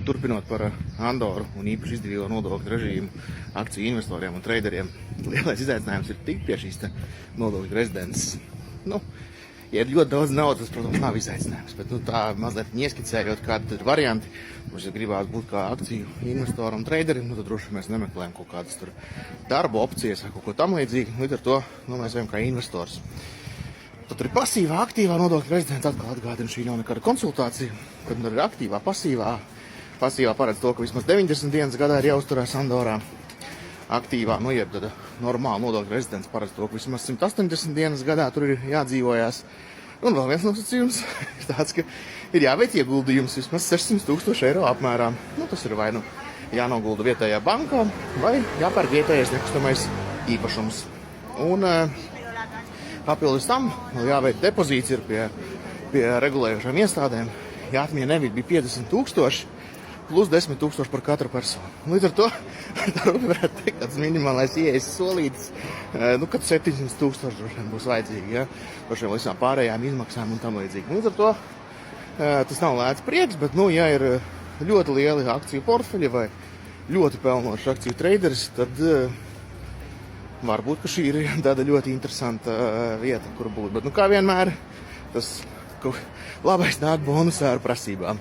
Turpinot par Andoru un īpaši izdevīgo nodokļu režīmu akciju investoriem un traderiem, lielais izaicinājums ir tikt pie šīs nodokļu rezidences. Ja ir ļoti daudz naudas, tas, protams, nav izaicinājums, bet tā mazliet ieskicējot, kādi ir varianti, kurš gribās būt kā akciju investoru un traderim, tad droši mēs nemeklējam kaut kādas tur darba opcijas vai kaut ko tam līdzīgi, līdz ar to mēs vajam kā investors. Tad tur ir pasīvā, aktīvā nodokļu rezidents, atkal atgādina, šī nav nekāda konsultācija, kad tur ir aktīvā, pasīvā. Pasīvā paredz to, ka vismaz 90 dienas gadā ir jāuzturās Andorā. Aktīvā, jeb tad normāla nodokļu rezidents paredz to, ka vismaz 180 dienas gadā tur ir jādzīvojās. Un vēl viens nosacījums ir tāds, ka ir jāveic ieguldījums vismaz 600,000 eiro apmērā. Tas ir vai jānogulda vietējā bankā, vai jāpērk vietējais nekustamais īpašums. Un papildus tam vēl jāveic depozīts ir pie regulējušām iestādēm. Jāatmiņa nevis bija 50,000 plus 10,000 par katru personu. Līdz ar to tā varētu teikt, tāds minimālais ieejas solītis, kad 700,000 droši vien būs vajadzīgi, ja? Par šiem visām pārējām izmaksām un tam līdzīgi. Līdz ar to tas nav lēts prieks, bet, ja ir ļoti lieli akciju portfeļi vai ļoti pelnošs akciju traderis, tad varbūt, ka šī ir tāda ļoti interesanta vieta, kur būt. Bet, kā vienmēr, tas labais nāk bonusā ar prasībām.